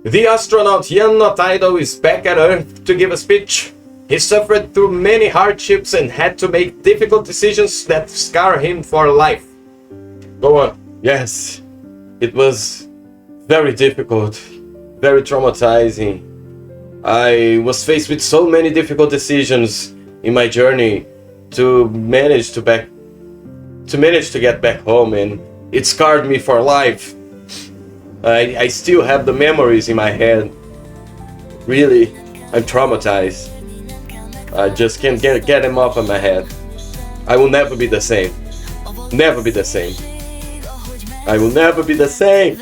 The astronaut young Notidle is back at Earth to give a speech. He suffered through many hardships and had to make difficult decisions that scar him for life. Go on. Yes, it was very difficult, very traumatizing. I was faced with so many difficult decisions in my journey to manage to get back home, and it scarred me for life. I still have the memories in my head. Really, I'm traumatized. I just can't get them off of my head. I will never be the same. Never be the same. I will never be the same.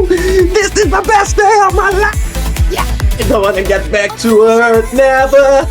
This is the best day of my life. Yeah. I don't want to get back to Earth. Never.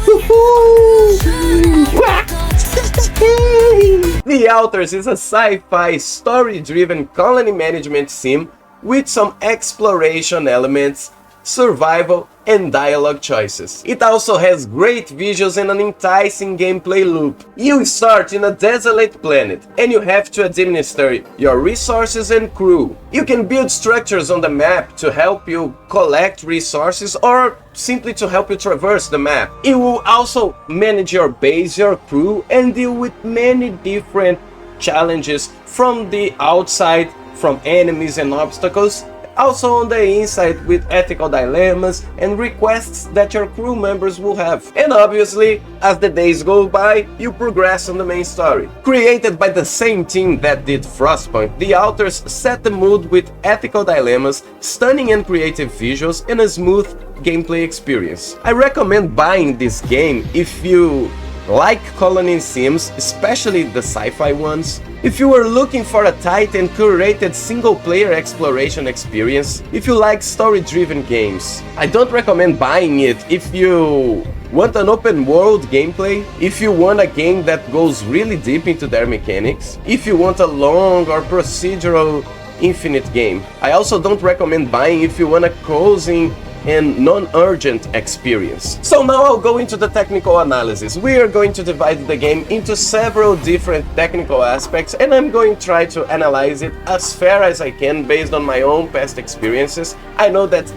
The Authors is a sci-fi story-driven colony management sim with some exploration elements, survival, and dialogue choices. It also has great visuals and an enticing gameplay loop. You start in a desolate planet, and you have to administer your resources and crew. You can build structures on the map to help you collect resources or simply to help you traverse the map. You will also manage your base, your crew, and deal with many different challenges from the outside, from enemies and obstacles, also on the inside with ethical dilemmas and requests that your crew members will have. And obviously, as the days go by, you progress on the main story. Created by the same team that did Frostpunk, The Authors set the mood with ethical dilemmas, stunning and creative visuals, and a smooth gameplay experience. I recommend buying this game if you like colony sims, especially the sci-fi ones. If you are looking for a tight and curated single-player exploration experience, if you like story-driven games. I don't recommend buying it if you want an open-world gameplay, if you want a game that goes really deep into their mechanics, if you want a long or procedural infinite game. I also don't recommend buying if you want a cruising and non-urgent experience. So now I'll go into the technical analysis. We are going to divide the game into several different technical aspects, and I'm going to try to analyze it as fair as I can based on my own past experiences. I know that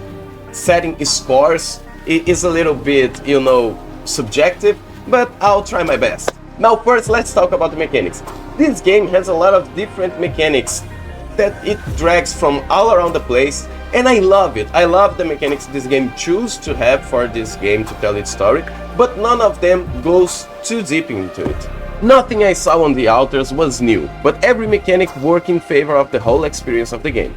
setting scores is a little bit, subjective, but I'll try my best. Now first, let's talk about the mechanics. This game has a lot of different mechanics that it drags from all around the place, and I love it. I love the mechanics this game chooses to have for this game to tell its story, but none of them goes too deep into it. Nothing I saw on The Authors was new, but every mechanic worked in favor of the whole experience of the game.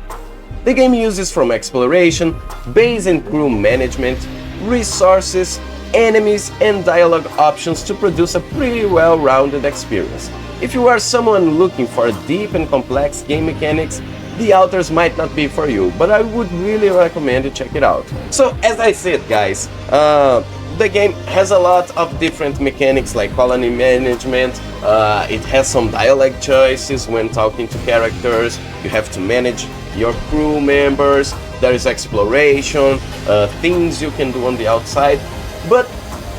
The game uses from exploration, base and crew management, resources, enemies, and dialogue options to produce a pretty well-rounded experience. If you are someone looking for deep and complex game mechanics, The Authors might not be for you, but I would really recommend you check it out. So, as I said, guys, the game has a lot of different mechanics like colony management. It has some dialogue choices when talking to characters. You have to manage your crew members. There is exploration, things you can do on the outside. But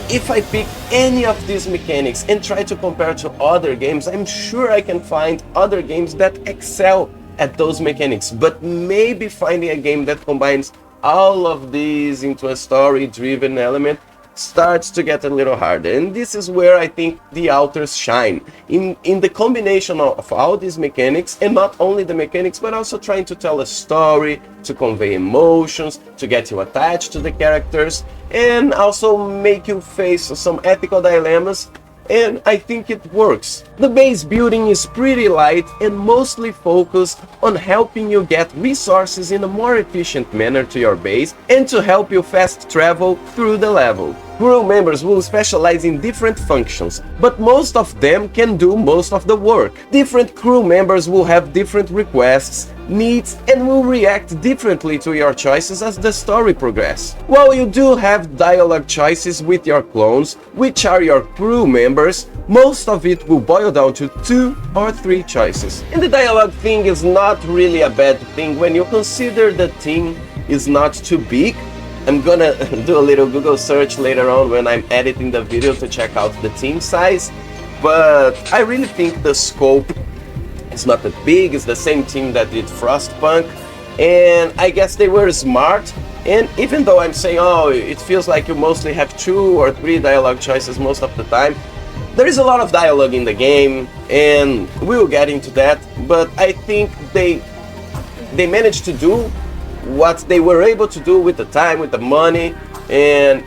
if I pick any of these mechanics and try to compare to other games, I'm sure I can find other games that excel at those mechanics, but maybe finding a game that combines all of these into a story-driven element starts to get a little harder. And this is where I think The Authors shine, in the combination of all these mechanics, and not only the mechanics, but also trying to tell a story, to convey emotions, to get you attached to the characters, and also make you face some ethical dilemmas, and I think it works. The base building is pretty light and mostly focused on helping you get resources in a more efficient manner to your base and to help you fast travel through the level. Crew members will specialize in different functions, but most of them can do most of the work. Different crew members will have different requests, needs, and will react differently to your choices as the story progresses. While you do have dialogue choices with your clones, which are your crew members, most of it will boil down to 2 or 3 choices. And the dialogue thing is not really a bad thing when you consider the team is not too big. I'm gonna do a little Google search later on when I'm editing the video to check out the team size, but I really think the scope It's not that big, it's the same team that did Frostpunk, and I guess they were smart. And even though I'm saying, oh, it feels like you mostly have 2 or 3 dialogue choices most of the time, there is a lot of dialogue in the game, and we'll get into that, but I think they managed to do what they were able to do with the time, with the money, and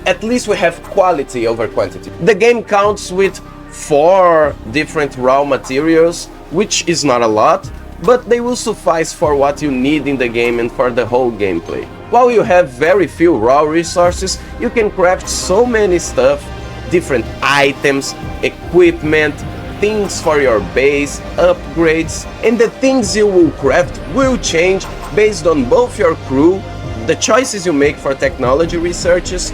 at least we have quality over quantity. The game counts with 4 different raw materials, which is not a lot, but they will suffice for what you need in the game and for the whole gameplay. While you have very few raw resources, you can craft so many stuff, different items, equipment, things for your base, upgrades, and the things you will craft will change based on both your crew, the choices you make for technology researches,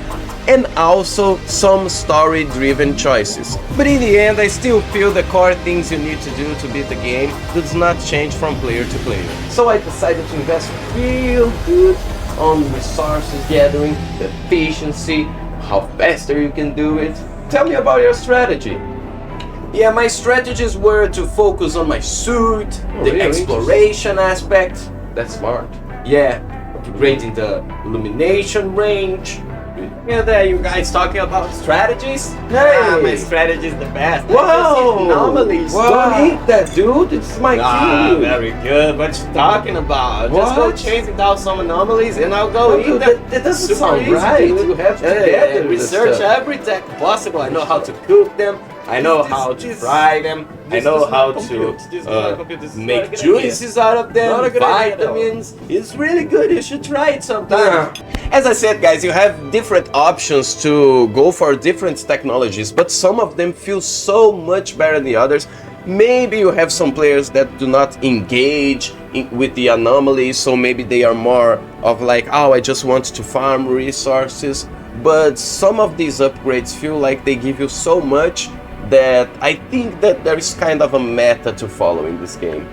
and also some story-driven choices. But in the end, I still feel the core things you need to do to beat the game does not change from player to player. So I decided to invest real good on resources gathering, the efficiency, how faster you can do it. Tell me about your strategy. Yeah, my strategies were to focus on my suit, the exploration aspect. That's smart. Yeah, upgrading the illumination range. Yeah, there you guys talking about strategies? Hey! My strategy is the best. Wow! Anomalies. Don't eat that, dude. It's my cue. Very good. What you talking about? Just go What? chasing down some anomalies and I'll go eat Dude, them. that doesn't Super sound easy, right. dude. You have to Yeah, gather the research stuff. every tech possible. I know how to cook them. I know how to fry them. I know how to make juices out of them. Not a good idea, Vitamins. It's really good. You should try it sometime. As I said, guys, you have different options to go for different technologies, but some of them feel so much better than the others. Maybe you have some players that do not engage with the anomalies, so maybe they are more of like, oh, I just want to farm resources. But some of these upgrades feel like they give you so much that I think that there is kind of a meta to follow in this game.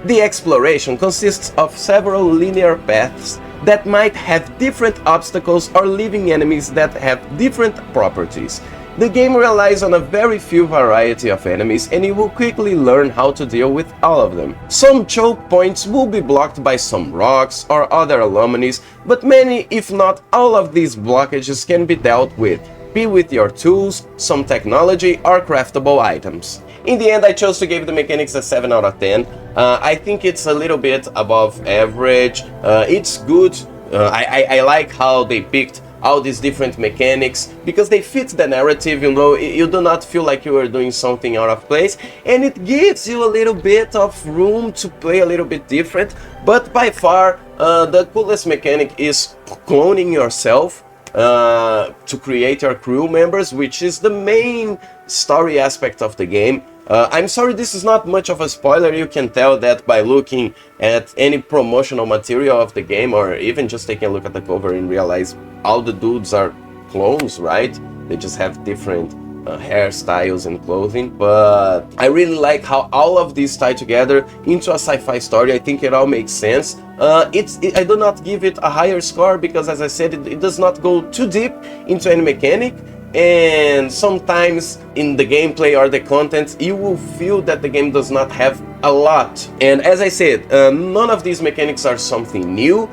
The exploration consists of several linear paths that might have different obstacles or living enemies that have different properties. The game relies on a very few variety of enemies, and you will quickly learn how to deal with all of them. Some choke points will be blocked by some rocks or other anomalies, but many, if not all of these blockages can be dealt with, be with your tools, some technology, or craftable items. In the end, I chose to give the mechanics a 7 out of 10. I think it's a little bit above average. It's good. I like how they picked all these different mechanics because they fit the narrative, you know. You do not feel like you are doing something out of place, and it gives you a little bit of room to play a little bit different. But by far, the coolest mechanic is cloning yourself to create your crew members, which is the main story aspect of the game. I'm sorry, this is not much of a spoiler. You can tell that by looking at any promotional material of the game, or even just taking a look at the cover and realize all the dudes are clones, right? They just have different hairstyles and clothing. But I really like how all of these tie together into a sci-fi story. I think it all makes sense. I do not give it a higher score because, as I said, it does not go too deep into any mechanic. And sometimes in the gameplay or the content, you will feel that the game does not have a lot. And as I said, none of these mechanics are something new.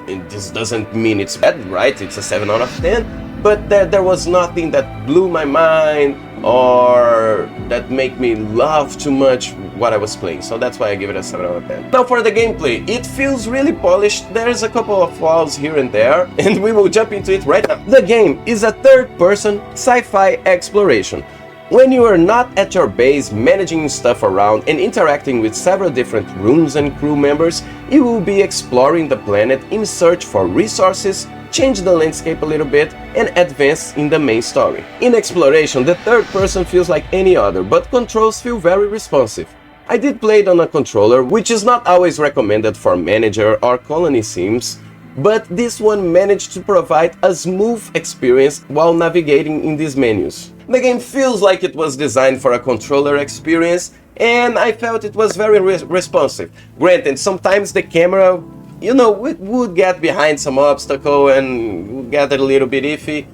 This doesn't mean it's bad, right? It's a 7 out of 10. But there was nothing that blew my mind or that made me love too much what I was playing. So that's why I give it a 7 out of 10. Now for the gameplay, it feels really polished. There's a couple of flaws here and there, and we will jump into it right now. The game is a third-person sci-fi exploration. When you are not at your base managing stuff around and interacting with several different rooms and crew members, you will be exploring the planet in search for resources, change the landscape a little bit, and advance in the main story. In exploration, the third person feels like any other, but controls feel very responsive. I did play it on a controller, which is not always recommended for manager or colony sims, but this one managed to provide a smooth experience while navigating in these menus. The game feels like it was designed for a controller experience, and I felt it was very responsive. Granted, sometimes the camera, you know, it would get behind some obstacle and would get a little bit iffy,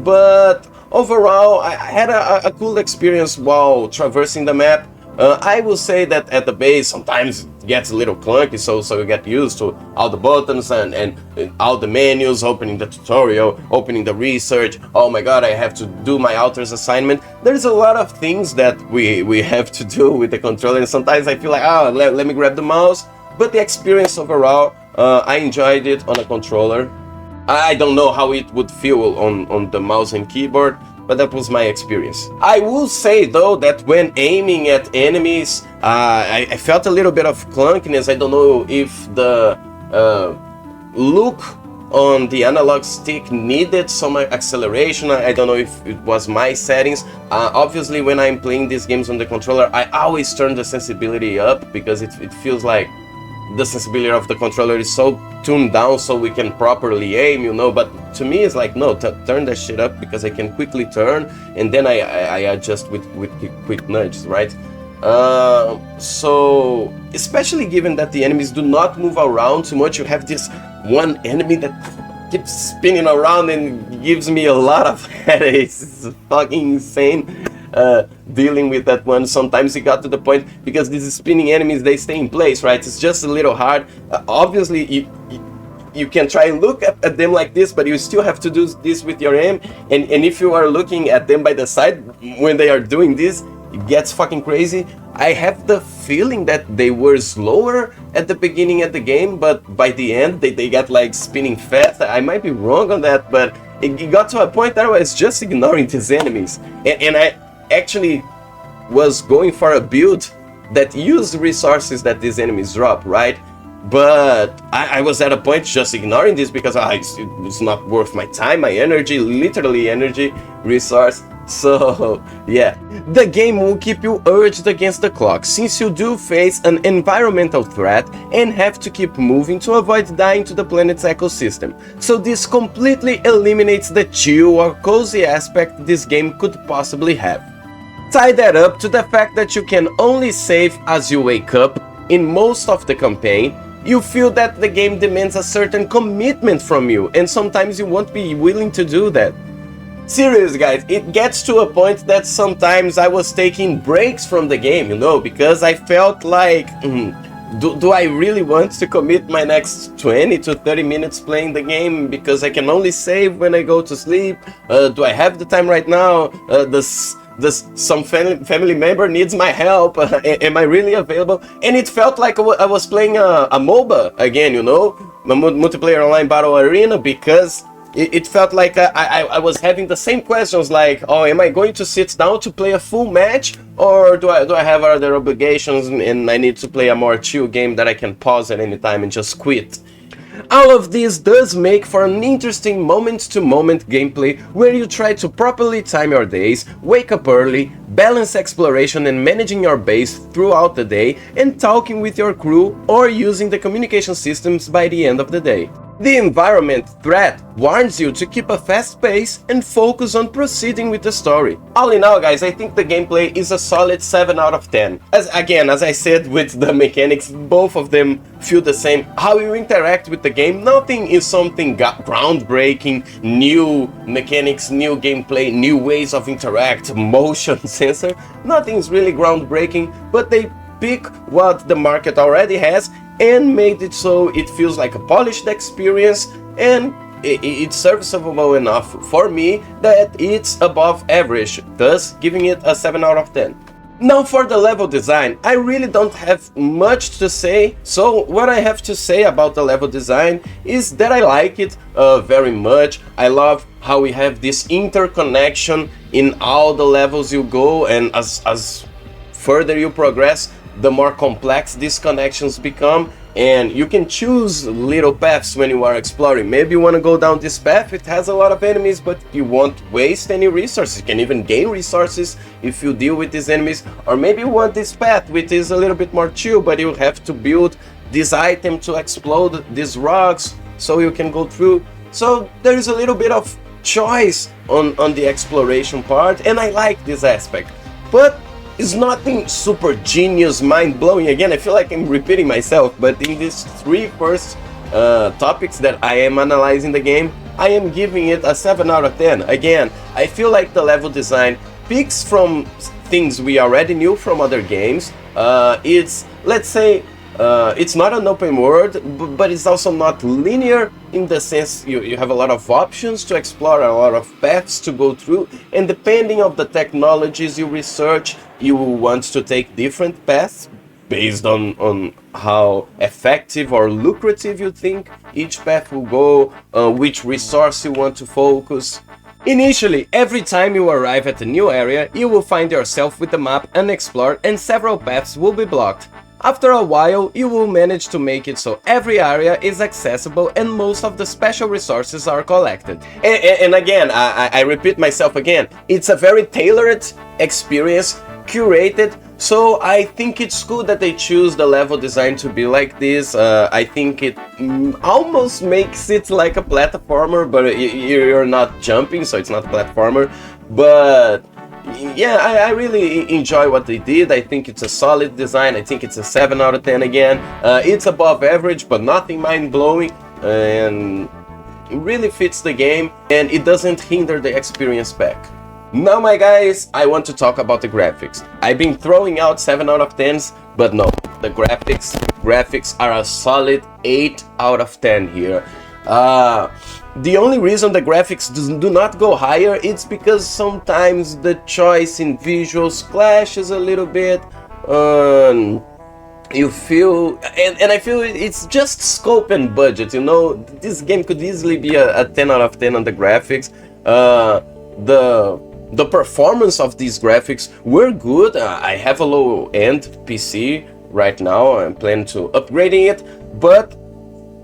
but overall I had a cool experience while traversing the map. I will say that at the base sometimes it gets a little clunky, so you get used to all the buttons and all the menus, opening the tutorial, opening the research. Oh my god, I have to do my author's assignment. There's a lot of things that we have to do with the controller, and sometimes I feel like, let me grab the mouse. But the experience overall, I enjoyed it on a controller. I don't know how it would feel on the mouse and keyboard, but that was my experience. I will say though that when aiming at enemies, I felt a little bit of clunkiness. I don't know if the look on the analog stick needed some acceleration. I don't know if it was my settings. Obviously when I'm playing these games on the controller, I always turn the sensibility up because it feels like the sensibility of the controller is so tuned down so we can properly aim, you know. But to me it's like, no, turn that shit up because I can quickly turn, and then I adjust with quick nudges, right? So especially given that the enemies do not move around too much, you have this one enemy that keeps spinning around and gives me a lot of headaches. It's fucking insane. Dealing with that one. Sometimes it got to the point, because these spinning enemies, they stay in place, right? It's just a little hard. Obviously you can try and look at them like this, but you still have to do this with your aim, and if you are looking at them by the side when they are doing this, it gets fucking crazy. I have the feeling that they were slower at the beginning of the game, but by the end they got like spinning fast. I might be wrong on that, but it got to a point that I was just ignoring these enemies, and I actually was going for a build that used resources that these enemies drop, right? But I was at a point just ignoring this because it's not worth my time, my energy, literally energy, resource. So yeah, the game will keep you urged against the clock, since you do face an environmental threat and have to keep moving to avoid dying to the planet's ecosystem. So this completely eliminates the chill or cozy aspect this game could possibly have. Tie that up to the fact that you can only save as you wake up in most of the campaign. You feel that the game demands a certain commitment from you, and sometimes you won't be willing to do that. Serious guys, it gets to a point that sometimes I was taking breaks from the game, you know, because I felt like, do I really want to commit my next 20 to 30 minutes playing the game because I can only save when I go to sleep? Do I have the time right now? Some family member needs my help. Am I really available? And it felt like I was playing a MOBA again, you know, a multiplayer online battle arena, because it felt like I was having the same questions, like, oh, am I going to sit down to play a full match, or do I have other obligations and I need to play a more chill game that I can pause at any time and just quit? All of this does make for an interesting moment-to-moment gameplay where you try to properly time your days, wake up early, balance exploration and managing your base throughout the day, and talking with your crew or using the communication systems by the end of the day. The environment threat warns you to keep a fast pace and focus on proceeding with the story. All in all, guys, I think the gameplay is a solid 7 out of 10. As I said, with the mechanics, both of them feel the same. How you interact with the game, nothing is something groundbreaking, new mechanics, new gameplay, new ways of interact, motion sensor. Nothing is really groundbreaking, but they pick what the market already has and made it so it feels like a polished experience, and it's serviceable enough for me that it's above average, thus giving it a 7 out of 10. Now for the level design, I really don't have much to say, so what I have to say about the level design is that I like it very much. I love how we have this interconnection in all the levels you go, and as further you progress, the more complex these connections become, and you can choose little paths when you are exploring. Maybe you want to go down this path, it has a lot of enemies, but you won't waste any resources. You can even gain resources if you deal with these enemies. Or maybe you want this path, which is a little bit more chill, but you have to build this item to explode these rocks so you can go through. So there is a little bit of choice on the exploration part, and I like this aspect. But it's nothing super genius, mind-blowing. Again, I feel like I'm repeating myself, but in these 3 first topics that I am analyzing the game, I am giving it a 7 out of 10. Again, I feel like the level design picks from things we already knew from other games. It's, let's say, it's not an open world, but it's also not linear in the sense you have a lot of options to explore, a lot of paths to go through, and depending on the technologies you research, you will want to take different paths based on how effective or lucrative you think each path will go, which resource you want to focus. Initially, every time you arrive at a new area, you will find yourself with the map unexplored and several paths will be blocked. After a while, you will manage to make it so every area is accessible and most of the special resources are collected. And again, I repeat myself again, it's a very tailored experience, curated, so I think it's cool that they choose the level design to be like this. I think it almost makes it like a platformer, but you're not jumping, so it's not a platformer. But yeah, I really enjoy what they did. I think it's a solid design. I think it's a 7 out of 10 again. It's above average, but nothing mind-blowing, and really fits the game, and it doesn't hinder the experience back. Now, my guys, I want to talk about the graphics. I've been throwing out 7 out of 10s, but no, the graphics are a solid 8 out of 10 here. The only reason the graphics do not go higher, it's because sometimes the choice in visuals clashes a little bit. You feel, and I feel it's just scope and budget, you know. This game could easily be a 10 out of 10 on the graphics. The performance of these graphics were good. I have a low-end PC right now. I'm planning to upgrading it, but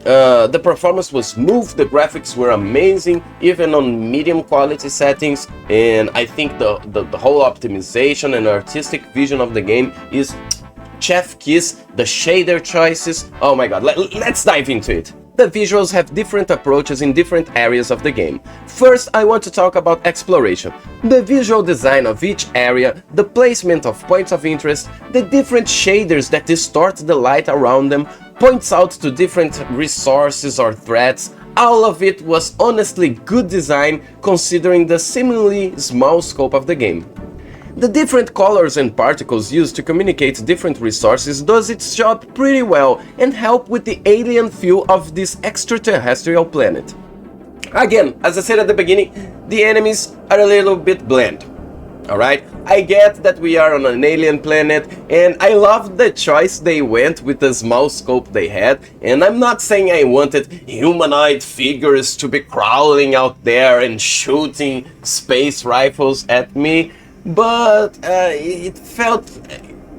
the performance was smooth, the graphics were amazing, even on medium quality settings, and I think the whole optimization and artistic vision of the game is chef kiss. The shader choices, oh my god, let's dive into it. The visuals have different approaches in different areas of the game. First, I want to talk about exploration. The visual design of each area, the placement of points of interest, the different shaders that distort the light around them, points out to different resources or threats. All of it was honestly good design considering the seemingly small scope of the game. The different colors and particles used to communicate different resources does its job pretty well and help with the alien feel of this extraterrestrial planet. Again, as I said at the beginning, the enemies are a little bit bland. Alright, I get that we are on an alien planet, and I love the choice they went with the small scope they had, and I'm not saying I wanted humanoid figures to be crawling out there and shooting space rifles at me, but it felt,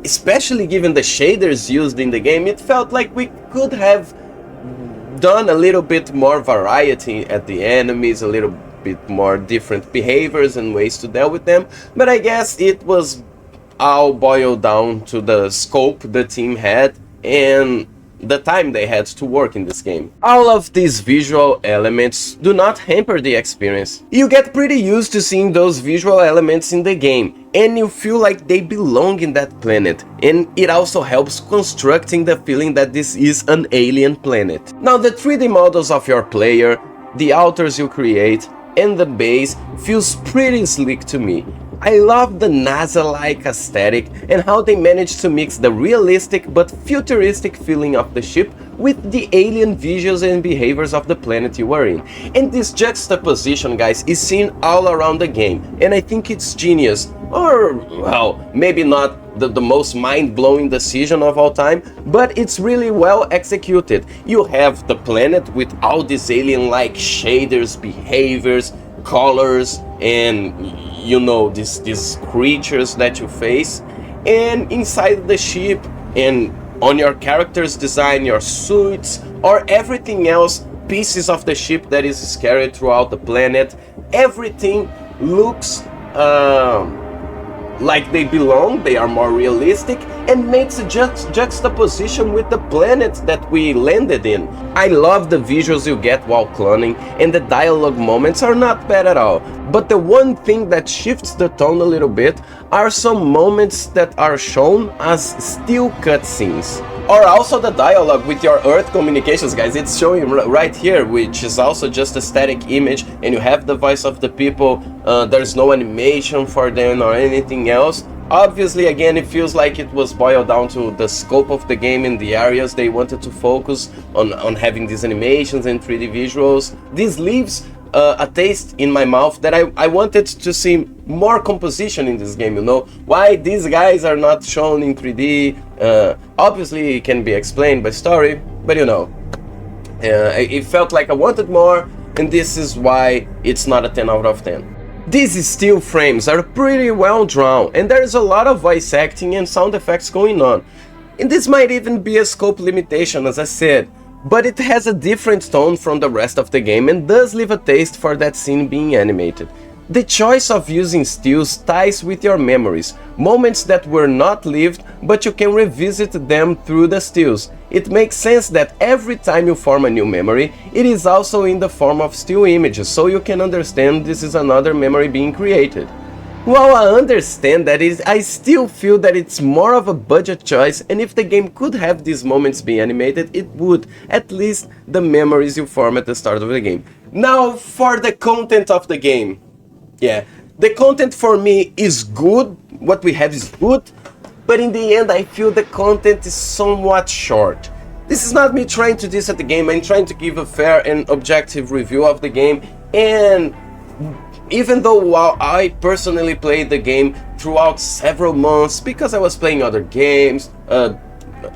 especially given the shaders used in the game, it felt like we could have done a little bit more variety at the enemies, a little bit more different behaviors and ways to deal with them, but I guess it was all boiled down to the scope the team had and the time they had to work in this game. All of these visual elements do not hamper the experience. You get pretty used to seeing those visual elements in the game, and you feel like they belong in that planet, and it also helps constructing the feeling that this is an alien planet. Now, the 3D models of your player, the altars you create, and the base feels pretty slick to me. I love the NASA-like aesthetic and how they managed to mix the realistic but futuristic feeling of the ship with the alien visuals and behaviors of the planet you are in. And this juxtaposition, guys, is seen all around the game, and I think it's genius. Or, well, maybe not the most mind-blowing decision of all time, but it's really well executed. You have the planet with all these alien-like shaders, behaviors, colors, and you know, these creatures that you face, and inside the ship and on your character's design, your suits, or everything else, pieces of the ship that is scattered throughout the planet, everything looks like they belong, they are more realistic, and makes a juxtaposition with the planet that we landed in. I love the visuals you get while cloning, and the dialogue moments are not bad at all. But the one thing that shifts the tone a little bit are some moments that are shown as still cutscenes. Or also the dialogue with your Earth communications, guys. It's showing right here, which is also just a static image, and you have the voice of the people. There's no animation for them or anything else. Obviously, again, it feels like it was boiled down to the scope of the game and the areas they wanted to focus on having these animations and 3D visuals. This leaves a taste in my mouth that I wanted to see more composition in this game, you know? Why these guys are not shown in 3D, obviously it can be explained by story, but you know, it felt like I wanted more, and this is why it's not a 10 out of 10. These still frames are pretty well drawn, and there is a lot of voice acting and sound effects going on. And this might even be a scope limitation, as I said, but it has a different tone from the rest of the game and does leave a taste for that scene being animated. The choice of using stills ties with your memories, moments that were not lived, but you can revisit them through the stills. It makes sense that every time you form a new memory, it is also in the form of still images, so you can understand this is another memory being created. While I understand that, I still feel that it's more of a budget choice, and if the game could have these moments be animated, it would, at least the memories you form at the start of the game. Now for the content of the game. Yeah, the content for me is good, what we have is good, but in the end I feel the content is somewhat short. This is not me trying to diss at the game, I'm trying to give a fair and objective review of the game, and even though while I personally played the game throughout several months because I was playing other games,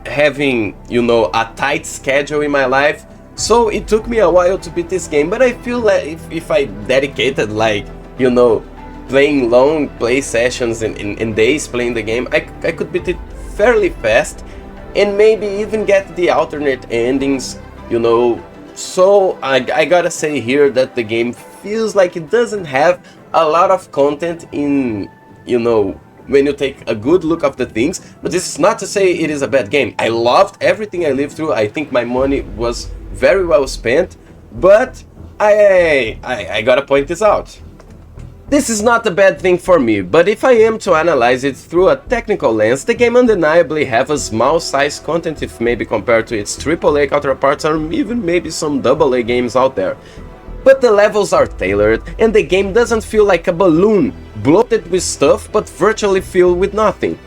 having, you know, a tight schedule in my life, so it took me a while to beat this game, but I feel like if I dedicated, like, you know, playing long play sessions and days playing the game, I could beat it fairly fast and maybe even get the alternate endings, you know. So I gotta say here that the game feels like it doesn't have a lot of content in, you know, when you take a good look of the things, but this is not to say it is a bad game. I loved everything I lived through, I think my money was very well spent, but I gotta point this out. This is not a bad thing for me, but if I am to analyze it through a technical lens, the game undeniably has a small size content if maybe compared to its AAA counterparts or even maybe some AA games out there. But the levels are tailored and the game doesn't feel like a balloon, bloated with stuff but virtually filled with nothing.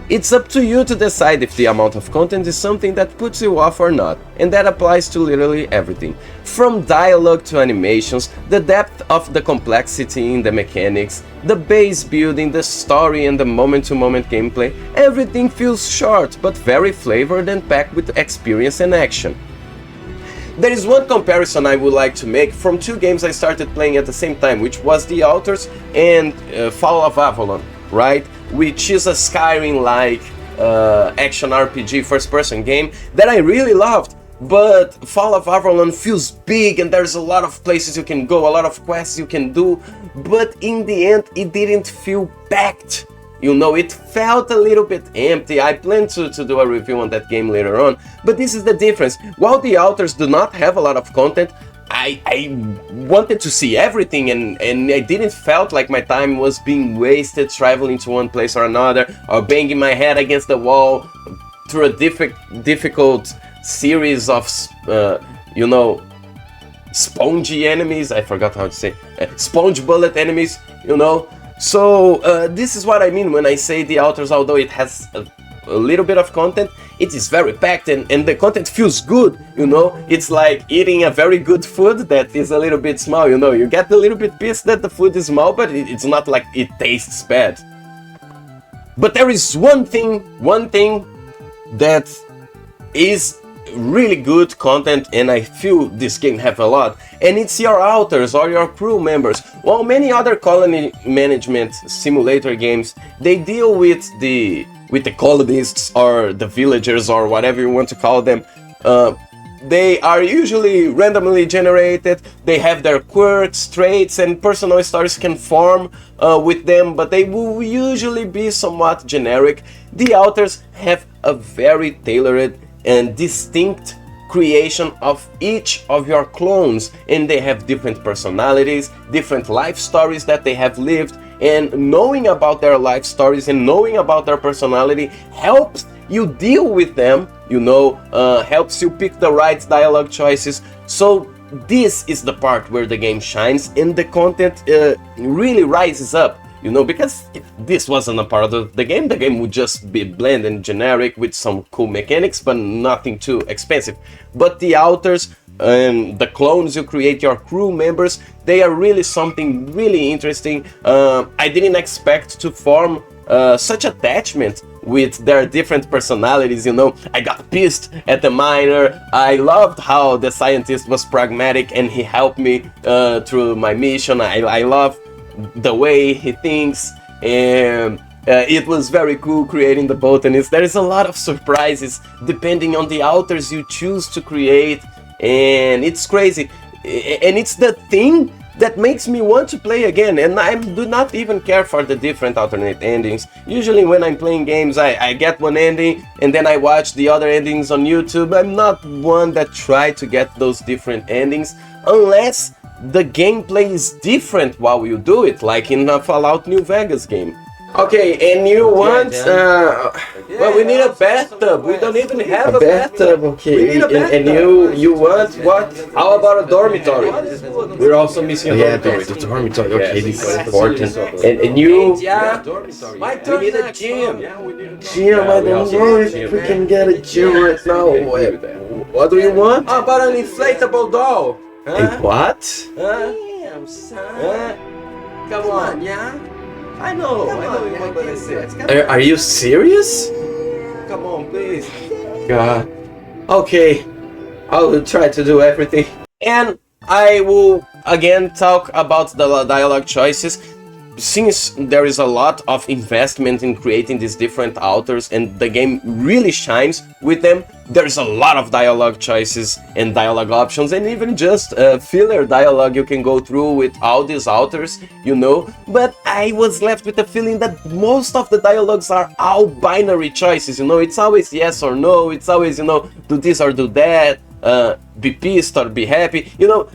It's up to you to decide if the amount of content is something that puts you off or not, and that applies to literally everything. From dialogue to animations, the depth of the complexity in the mechanics, the base building, the story and the moment-to-moment gameplay, everything feels short but very flavored and packed with experience and action. There is one comparison I would like to make from two games I started playing at the same time, which was The Alters and Fall of Avalon, right? Which is a Skyrim-like action RPG first-person game that I really loved, but Fall of Avalon feels big and there's a lot of places you can go, a lot of quests you can do, but in the end it didn't feel packed. You know, it felt a little bit empty. I plan to do a review on that game later on, but this is the difference. While The Alters do not have a lot of content, I wanted to see everything and I didn't felt like my time was being wasted traveling to one place or another or banging my head against the wall through a difficult series of, you know, spongy enemies. I forgot how to say, sponge bullet enemies, you know. So this is what I mean when I say The Alters, although it has a little bit of content, it is very packed and the content feels good, you know. It's like eating a very good food that is a little bit small, you know. You get a little bit pissed that the food is small, but it's not like it tastes bad. But there is one thing that is really good content, and I feel this game have a lot, and it's your alters or your crew members. While many other colony management simulator games, they deal with the colonists or the villagers or whatever you want to call them. They are usually randomly generated, they have their quirks, traits and personal stories can form with them, but they will usually be somewhat generic. The alters have a very tailored and distinct creation of each of your clones, and they have different personalities, different life stories that they have lived, and knowing about their life stories and knowing about their personality helps you deal with them, you know, helps you pick the right dialogue choices. So this is the part where the game shines and the content really rises up. you know, because if this wasn't a part of the game would just be bland and generic with some cool mechanics, but nothing too expensive. But the alters and the clones you create, your crew members, they are really something really interesting. I didn't expect to form such attachment with their different personalities, you know. I got pissed at the miner. I loved how the scientist was pragmatic and he helped me through my mission. I love the way he thinks, and it was very cool creating the botanist. There is a lot of surprises depending on the alters you choose to create, and it's crazy. And it's the thing that makes me want to play again, and I do not even care for the different alternate endings. Usually when I'm playing games, I get one ending and then I watch the other endings on YouTube. I'm not one that try to get those different endings unless the gameplay is different while you do it, like in a Fallout New Vegas game. Okay, and you want, well, we need a bathtub. We don't even have a bathtub. Okay, and you want what? How about a dormitory? We're also missing a dormitory. Yeah, the dormitory. Okay, this is important. And you? Yeah, we need a gym. Gym, I don't know if we can get a gym right now. What do you want? How about an inflatable doll? A what? Damn, son. Come on, yeah? I know you want what I said. Are you serious? Come on, please. God. Okay, I'll try to do everything. And I will again talk about the dialogue choices. Since there is a lot of investment in creating these different alters and the game really shines with them, there's a lot of dialogue choices and dialogue options, and even just filler dialogue you can go through with all these alters, you know. But I was left with the feeling that most of the dialogues are all binary choices, you know. It's always yes or no, it's always, you know, do this or do that, be pissed or be happy, you know.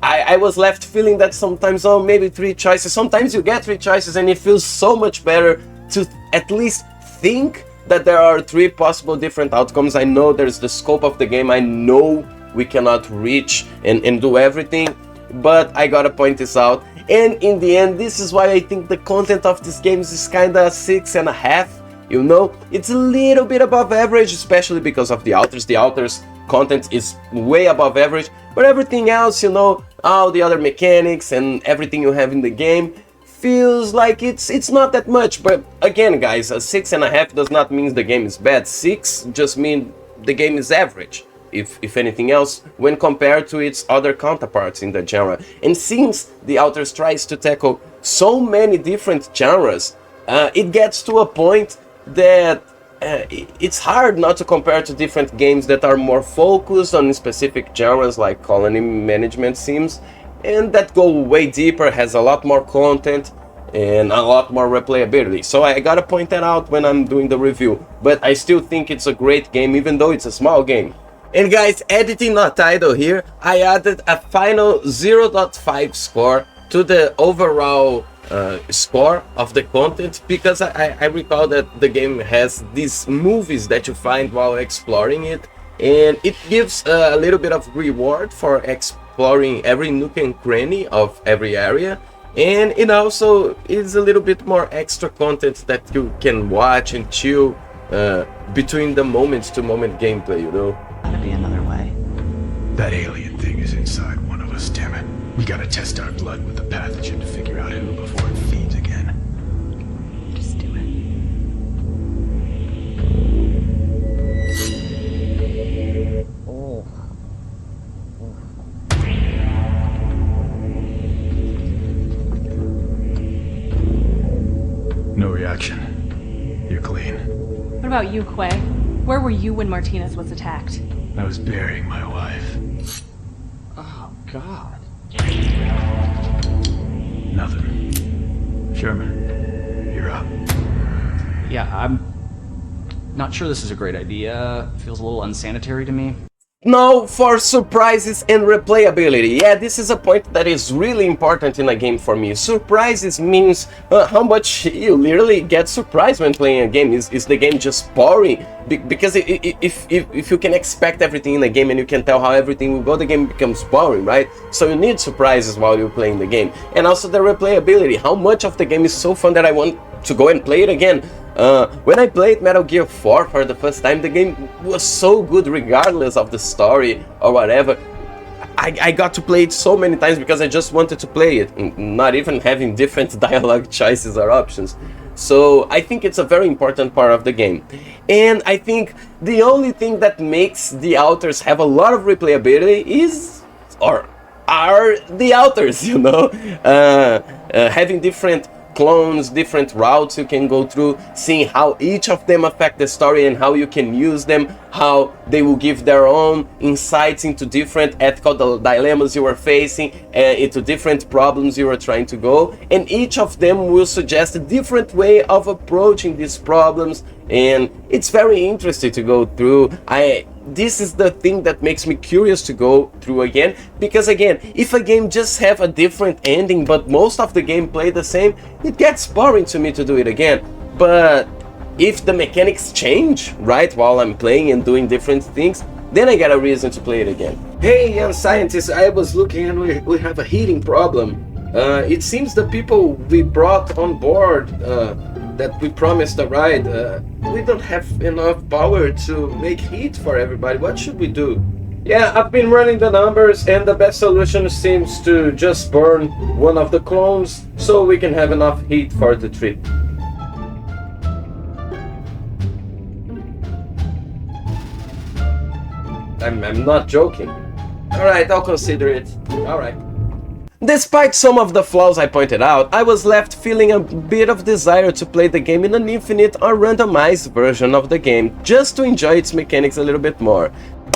I was left feeling that sometimes, oh, maybe 3 choices. Sometimes you get 3 choices and it feels so much better to at least think that there are 3 possible different outcomes. I know there's the scope of the game. I know we cannot reach and do everything, but I gotta point this out. And in the end, this is why I think the content of these games is kinda 6.5. You know, it's a little bit above average, especially because of the alters. The alters content is way above average, but everything else, you know, all the other mechanics and everything you have in the game feels like it's not that much. But again, guys, a 6.5 does not mean the game is bad. 6 just means the game is average, if anything else, when compared to its other counterparts in the genre. And since the Alters tries to tackle so many different genres, it gets to a point that it's hard not to compare to different games that are more focused on specific genres like colony management sims, and that go way deeper, has a lot more content and a lot more replayability. So I gotta point that out when I'm doing the review, but I still think it's a great game even though it's a small game. And guys, editing Notidle here, I added a final 0.5 score to the overall score of the content, because I recall that the game has these movies that you find while exploring it, and it gives a little bit of reward for exploring every nook and cranny of every area, and it also is a little bit more extra content that you can watch and chill between the moment-to-moment gameplay, you know. Gotta be another way. That alien thing is inside one of us, damn it. We gotta test our blood with the pathogen to figure out who before it feeds again. Just do it. Oh. No reaction. You're clean. What about you, Quay? Where were you when Martinez was attacked? I was burying my wife. Oh, God. Nothing. Sherman, you're up. Yeah, I'm not sure this is a great idea. Feels a little unsanitary to me. Now for surprises and replayability. Yeah, this is a point that is really important in a game for me. Surprises means how much you literally get surprised when playing a game. Is the game just boring? Because if you can expect everything in the game and you can tell how everything will go, the game becomes boring, right? So you need surprises while you're playing the game. And also the replayability. How much of the game is so fun that I want to go and play it again. When I played Metal Gear 4 for the first time, the game was so good regardless of the story or whatever. I got to play it so many times because I just wanted to play it, not even having different dialogue choices or options. So I think it's a very important part of the game. And I think the only thing that makes the authors have a lot of replayability is, or are the authors, you know? Having different clones, different routes you can go through, seeing how each of them affect the story and how you can use them, how they will give their own insights into different ethical dilemmas you are facing, into different problems you are trying to go, and each of them will suggest a different way of approaching these problems, and it's very interesting to go through. This is the thing that makes me curious to go through again, because again, if a game just have a different ending but most of the game play the same, it gets boring to me to do it again. But if the mechanics change, right, while I'm playing and doing different things, then I get a reason to play it again. Hey young scientists, I was looking and we have a heating problem. It seems the people we brought on board that we promised a ride, we don't have enough power to make heat for everybody. What should we do? Yeah, I've been running the numbers and the best solution seems to just burn one of the clones so we can have enough heat for the trip. I'm not joking. Alright, I'll consider it. Alright. Despite some of the flaws I pointed out, I was left feeling a bit of desire to play the game in an infinite or randomized version of the game, just to enjoy its mechanics a little bit more.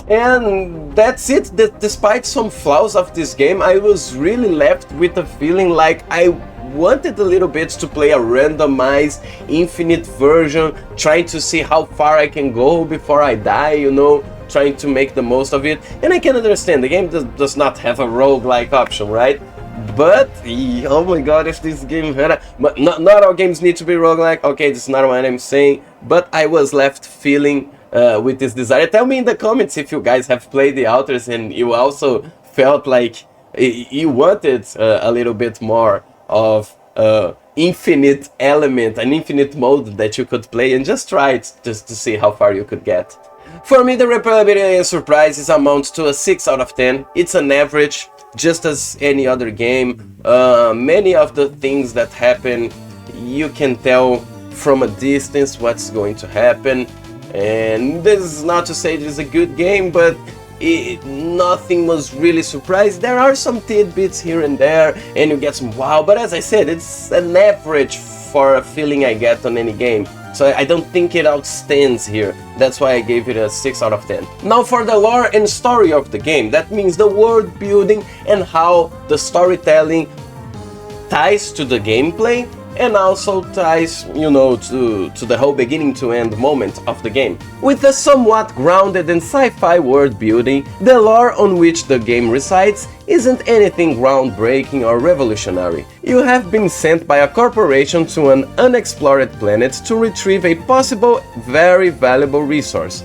And that's it. Despite some flaws of this game, I was really left with a feeling like I wanted a little bit to play a randomized infinite version, trying to see how far I can go before I die, you know, trying to make the most of it. And I can understand, the game does not have a roguelike option, right? But, oh my god, if this game had a... But not all games need to be roguelike, okay, this is not what I'm saying, but I was left feeling with this desire. Tell me in the comments if you guys have played the authors and you also felt like you wanted a little bit more of infinite element, an infinite mode that you could play and just try it just to see how far you could get. For me, the replayability and surprises amount to a 6 out of 10. It's an average, just as any other game. Many of the things that happen, you can tell from a distance what's going to happen. And this is not to say this is a good game, but nothing was really surprised. There are some tidbits here and there, and you get some wow, but as I said, it's an average for a feeling I get on any game. So I don't think it outstands here. That's why I gave it a 6 out of 10. Now for the lore and story of the game. That means the world building and how the storytelling ties to the gameplay and also ties, you know, to the whole beginning to end moment of the game. With a somewhat grounded and sci-fi world building, the lore on which the game resides isn't anything groundbreaking or revolutionary. You have been sent by a corporation to an unexplored planet to retrieve a possible, very valuable resource.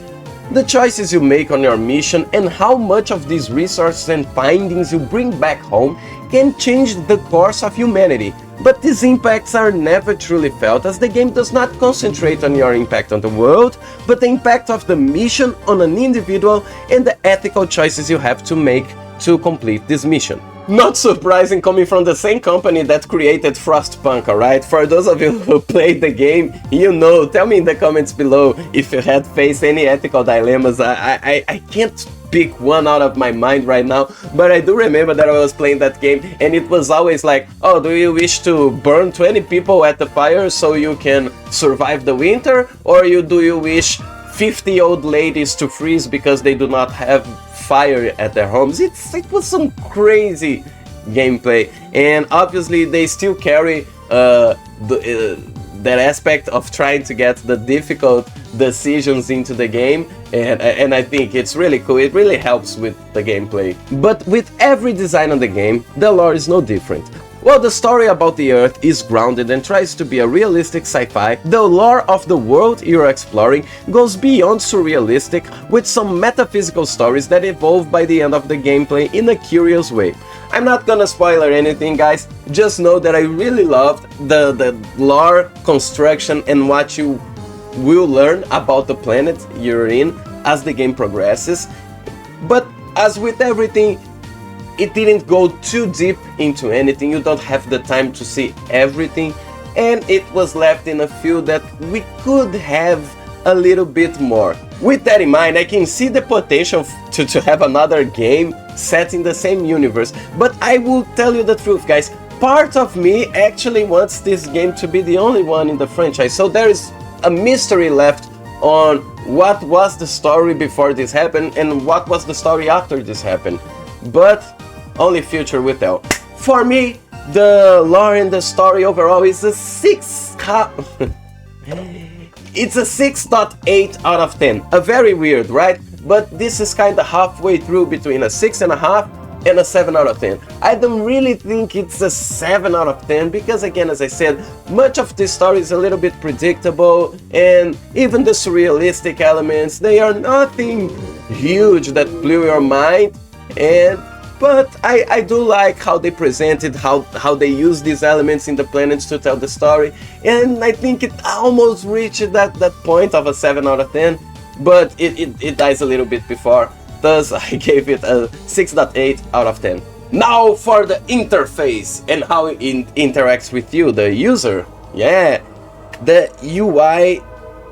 The choices you make on your mission and how much of these resources and findings you bring back home can change the course of humanity. But these impacts are never truly felt, as the game does not concentrate on your impact on the world, but the impact of the mission on an individual and the ethical choices you have to make to complete this mission. Not surprising coming from the same company that created Frostpunk, alright? For those of you who played the game, you know, tell me in the comments below if you had faced any ethical dilemmas. I can't pick one out of my mind right now, but I do remember that I was playing that game and it was always like, oh, do you wish to burn 20 people at the fire so you can survive the winter, or do you wish 50 old ladies to freeze because they do not have fire at their homes? It was some crazy that aspect of trying to get the difficult decisions into the game, and I think it's really cool. It really helps with the gameplay. But with every design on the game, the lore is no different. While the story about the Earth is grounded and tries to be a realistic sci-fi, the lore of the world you're exploring goes beyond surrealistic, with some metaphysical stories that evolve by the end of the gameplay in a curious way. I'm not gonna spoil anything, guys, just know that I really loved the lore construction and what you will learn about the planet you're in as the game progresses. But as with everything, it didn't go too deep into anything. You don't have the time to see everything, and it was left in a feel that we could have a little bit more. With that in mind, I can see the potential to have another game set in the same universe, but I will tell you the truth, guys, part of me actually wants this game to be the only one in the franchise, so there is a mystery left on what was the story before this happened and what was the story after this happened. But only future will tell. For me, the lore and the story overall is a 6. It's a 6.8 out of 10. A very weird, right? But this is kinda halfway through between a 6.5 and a 7 out of 10. I don't really think it's a 7 out of 10 because, again, as I said, much of this story is a little bit predictable, and even the surrealistic elements, they are nothing huge that blew your mind. But I do like how they presented, how they use these elements in the planets to tell the story, and I think it almost reached that point of a 7 out of 10, but it dies a little bit before, thus I gave it a 6.8 out of 10. Now for the interface and how it interacts with you, the user. Yeah, the UI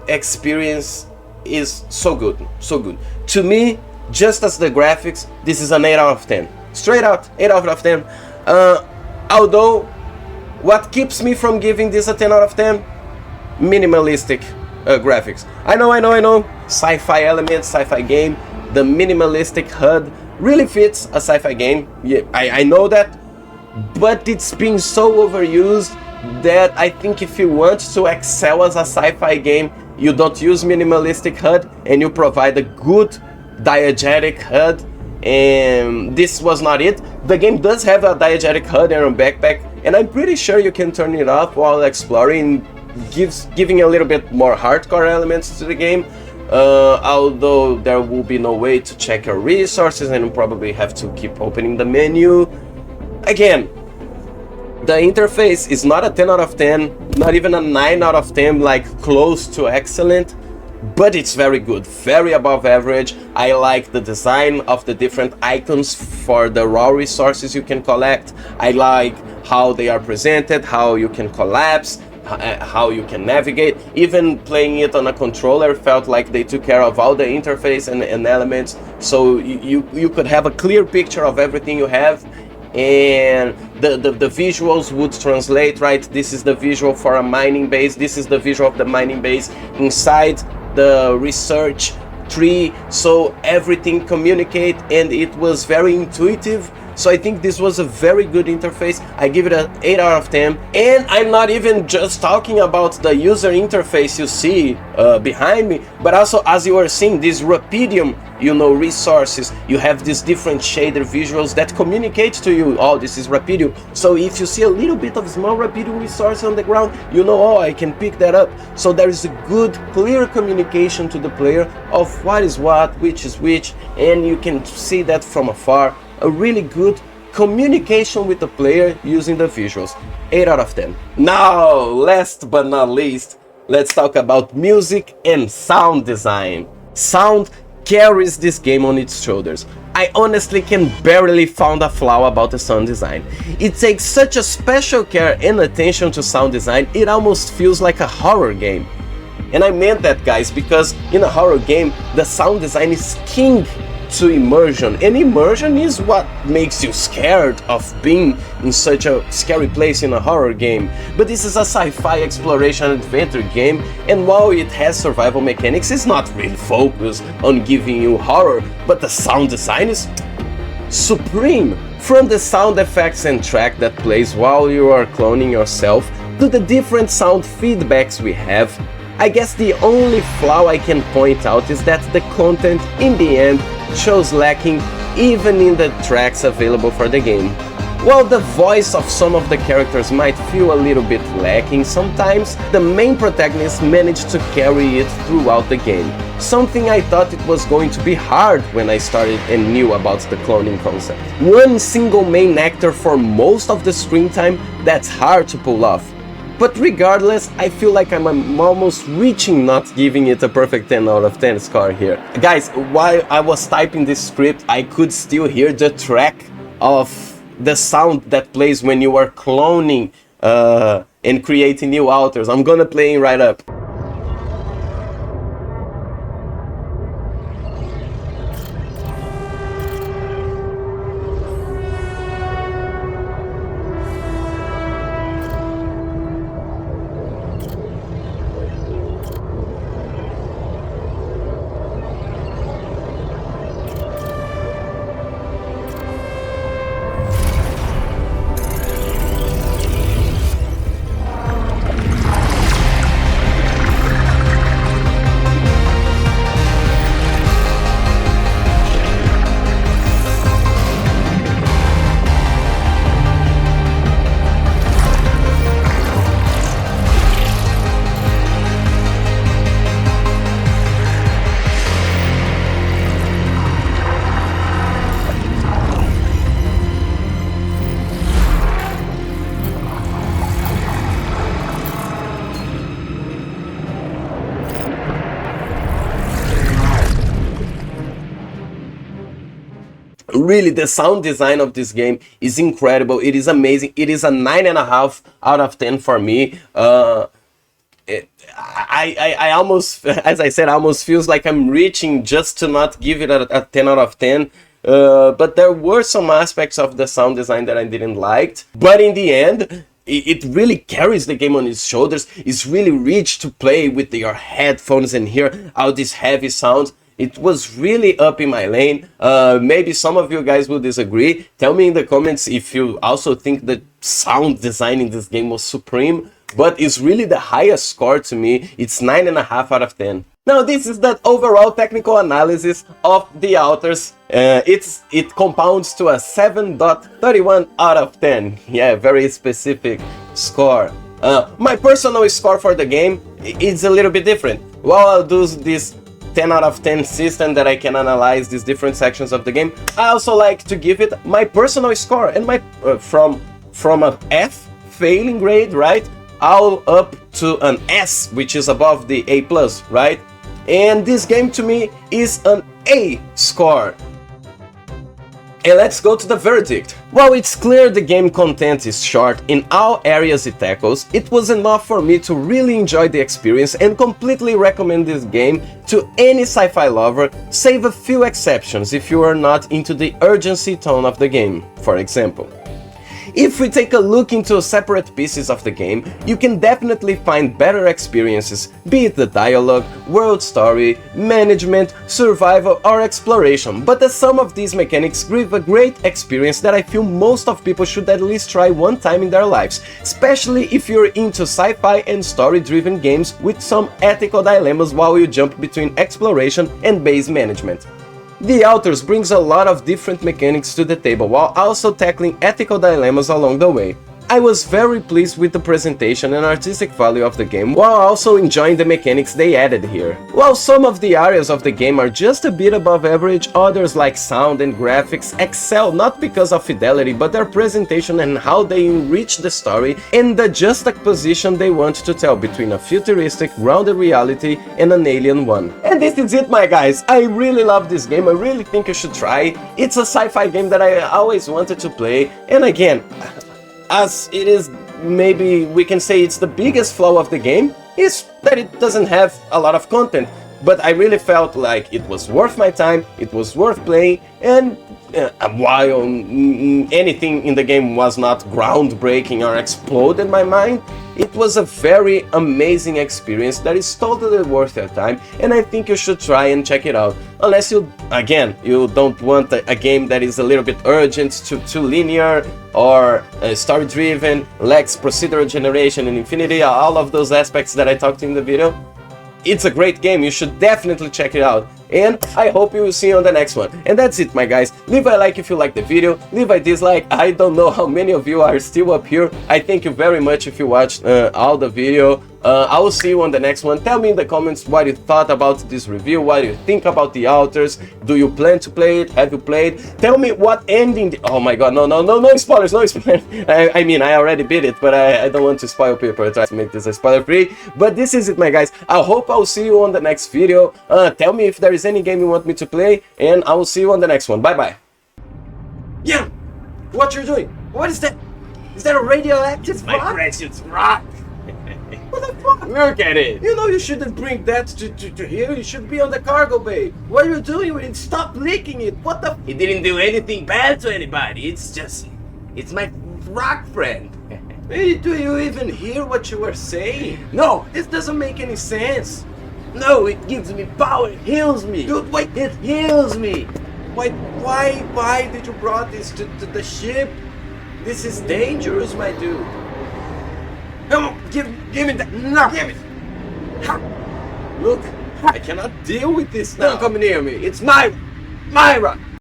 experience is so good, so good. To me, just as the graphics, this is an 8 out of 10. Straight out, 8 out of 10. Although, what keeps me from giving this a 10 out of 10? Minimalistic graphics. I know. Sci-fi elements, sci-fi game. The minimalistic HUD really fits a sci-fi game. Yeah, I know that. But it's been so overused that I think if you want to excel as a sci-fi game, you don't use minimalistic HUD and you provide a good diegetic HUD, and this was not it. The game does have a diegetic HUD and a backpack, and I'm pretty sure you can turn it off while exploring, giving a little bit more hardcore elements to the game, although there will be no way to check your resources and you probably have to keep opening the menu. Again, the interface is not a 10 out of 10, not even a 9 out of 10, like close to excellent, but it's very good, very above average. I like the design of the different icons for the raw resources you can collect. I like how they are presented, how you can collapse, how you can navigate. Even playing it on a controller felt like they took care of all the interface and elements, so you could have a clear picture of everything you have. And the visuals would translate, right? This is the visual for a mining base, this is the visual of the mining base inside the research tree, so everything communicate, and it was very intuitive. So I think this was a very good interface. I give it an 8 out of 10. And I'm not even just talking about the user interface you see behind me, but also, as you were seeing, this Rapidium, resources. You have these different shader visuals that communicate to you, oh, this is Rapidium. So if you see a little bit of small Rapidium resource on the ground, oh, I can pick that up. So there is a good, clear communication to the player of what is what, which is which, and you can see that from afar. A really good communication with the player using the visuals. 8 out of 10. Now, last but not least, let's talk about music and sound design. Sound carries this game on its shoulders. I honestly can barely find a flaw about the sound design. It takes such a special care and attention to sound design, it almost feels like a horror game. And I meant that, guys, because in a horror game, the sound design is king to immersion, and immersion is what makes you scared of being in such a scary place in a horror game. But this is a sci-fi exploration adventure game, and while it has survival mechanics, it's not really focused on giving you horror, but the sound design is supreme. From the sound effects and track that plays while you are cloning yourself, To the different sound feedbacks we have, I guess the only flaw I can point out is that the content in the end shows lacking even in the tracks available for the game. While the voice of some of the characters might feel a little bit lacking sometimes, the main protagonist managed to carry it throughout the game. Something I thought it was going to be hard when I started and knew about the cloning concept. One single main actor for most of the screen time, that's hard to pull off. But regardless, I feel like I'm almost reaching not giving it a perfect 10 out of 10 score here. Guys, while I was typing this script, I could still hear the track of the sound that plays when you are cloning and creating new alters. I'm gonna play it right up. Really, the sound design of this game is incredible. It is amazing. It is a 9.5 out of 10 for me. I almost, as I said, almost feels like I'm reaching just to not give it a 10 out of 10. But there were some aspects of the sound design that I didn't like. But in the end, it really carries the game on its shoulders. It's really rich to play with your headphones and hear all these heavy sounds. It was really up in my lane. Maybe some of you guys will disagree. Tell me in the comments if you also think the sound design in this game was supreme. But it's really the highest score to me. It's 9.5 out of 10. Now this is the overall technical analysis of the alters. It compounds to a 7.31 out of 10. Yeah, very specific score. My personal score for the game is a little bit different. While I'll do this 10 out of 10 system that I can analyze these different sections of the game, I also like to give it my personal score and my from an F failing grade, right, all up to an S, which is above the A+, right? And this game to me is an A score. And let's go to the verdict. While it's clear the game content is short in all areas it tackles, it was enough for me to really enjoy the experience and completely recommend this game to any sci-fi lover, save a few exceptions if you are not into the urgency tone of the game, for example. If we take a look into separate pieces of the game, you can definitely find better experiences, be it the dialogue, world story, management, survival or exploration, but the sum of these mechanics give a great experience that I feel most of people should at least try one time in their lives, especially if you're into sci-fi and story-driven games with some ethical dilemmas while you jump between exploration and base management. The Alters brings a lot of different mechanics to the table while also tackling ethical dilemmas along the way. I was very pleased with the presentation and artistic value of the game while also enjoying the mechanics they added here. While some of the areas of the game are just a bit above average, others like sound and graphics excel not because of fidelity but their presentation and how they enrich the story and the juxtaposition they want to tell between a futuristic, grounded reality and an alien one. And this is it, my guys. I really love this game. I really think you should try. It's a sci-fi game that I always wanted to play, and again, as it is, maybe we can say it's the biggest flaw of the game, is that it doesn't have a lot of content. but I really felt like it was worth my time, it was worth playing, and while anything in the game was not groundbreaking or exploded my mind, it was a very amazing experience that is totally worth your time, and I think you should try and check it out. Unless you, again, you don't want a game that is a little bit urgent, too linear, or story-driven, lacks procedural generation and infinity, all of those aspects that I talked in the video. It's a great game, you should definitely check it out, and I hope you will see you on the next one. And that's it, my guys. Leave a like if you like the video, leave a dislike. I don't know how many of you are still up here. I thank you very much if you watched all the video. I will see you on the next one. Tell me in the comments what you thought about this review, what you think about the authors. Do you plan to play it? Have you played? Tell me what ending... Oh my god, no spoilers, no spoilers. I mean, I already beat it, but I don't want to spoil people. I try to make this a spoiler-free. But this is it, my guys. I hope I'll see you on the next video. Tell me if there is any game you want me to play, and I will see you on the next one. Bye-bye. Yeah, what you're doing? What is that? Is that a radioactive rock? My precious rock! What the fuck? Look at it! You know you shouldn't bring that to here. You should be on the cargo bay. What are you doing with it? Stop licking it. What the... It didn't do anything bad to anybody. It's just... It's my rock friend. Hey, do you even hear what you were saying? No! This doesn't make any sense. No, it gives me power. It heals me. Dude, wait. It heals me. Why did you brought this to the ship? This is dangerous, my dude. Come on, give me that. No, give it. Look, I cannot deal with this now. Don't come near me. It's my rock.